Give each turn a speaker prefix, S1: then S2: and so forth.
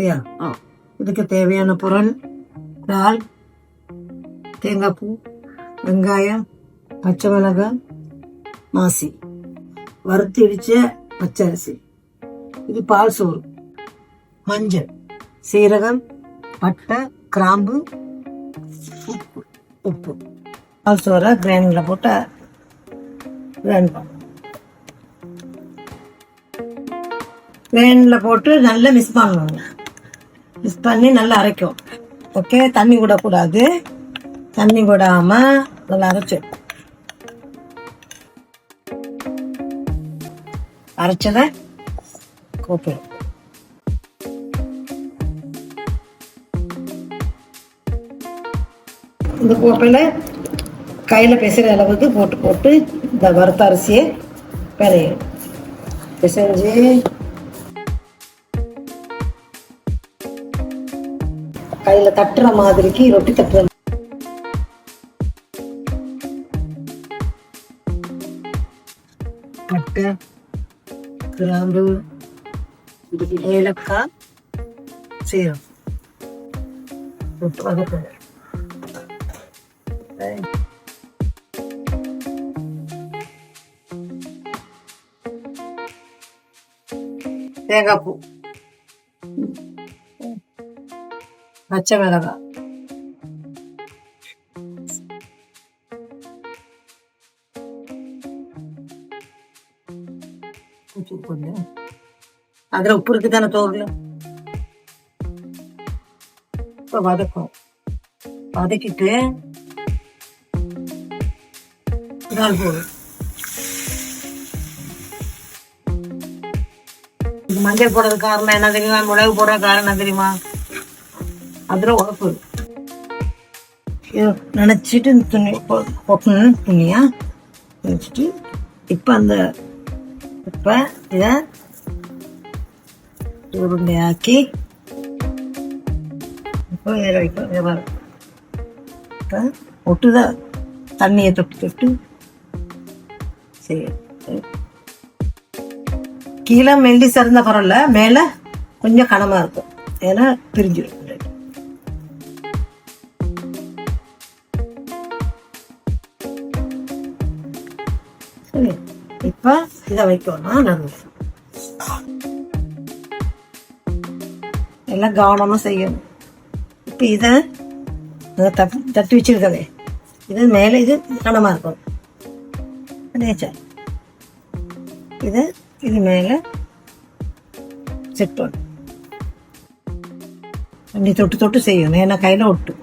S1: இதுக்கு தேவையான பொருள் இறால், தேங்காய் பூ, வெங்காயம், பச்சை மிளகாய், மாசி, வறுத்து இடிச்ச பச்சரிசி, இது பால் சோறு, மஞ்சள், சீரகம், பட்டை, கிராம்பு, உப்பு. பால் சோறை கிரைண்டர்ல போட்டு கிரைண்ட் பண்ணணும். கிரைண்டர்ல போட்டு நல்லா மிக்ஸ் பண்ணணும். மிக்ஸ் பண்ணி நல்லா அரைக்கும். ஓகே, தண்ணி விடக்கூடாது. தண்ணி விடாம நல்லா அரைச்சு அரைச்சத கோப்பையில் இந்த கோப்பையில கையில பிசைற அளவுக்கு போட்டு போட்டு இந்த வறுத்த அரிசியை பிணையும். பிசைஞ்சு கையில தட்டுற மாதிரிக்கு ரொட்டி தட்டுற பட்டை, கிராம்பு, ஏலக்காய், சீரகம் வதக்கணும். தேங்காய் பூ, பச்சை மிளகாய், அதுல உப்பு இருக்கு தானே தோல்ல. இப்ப வதக்கும். வதக்கிட்டு இறால் போடும். மஞ்சள் போடுறது காரணம் என்ன தெரியுமா? மிளகு போடுற காரணம் என்ன தெரியுமா? அதுல உழப்பு நினைச்சிட்டு துணி போட்டணும். துணியா நினைச்சிட்டு இப்ப அந்த இப்ப இத உருண்டையாக்கி இப்போ வேற வைப்போம். இப்ப ஒட்டுதான் தண்ணியை தொட்டு தொட்டு சரி. கீழே மெல்லி சிறந்த பரவாயில்ல, மேல கொஞ்சம் கனமா இருக்கும். ஏன்னா பிரிஞ்சிடும். சரி, இப்ப இதை வைக்கணும். நல்ல எல்லாம் கவனமா செய்யணும். இப்ப இத தட்டி வச்சிருக்கவே இது மேல இது கனமா இருக்கும். இத இது மேல செட் பண்ணும். அப்படி தொட்டு தொட்டு செய்யணும். ஏன்னா கையில ஒட்டும்.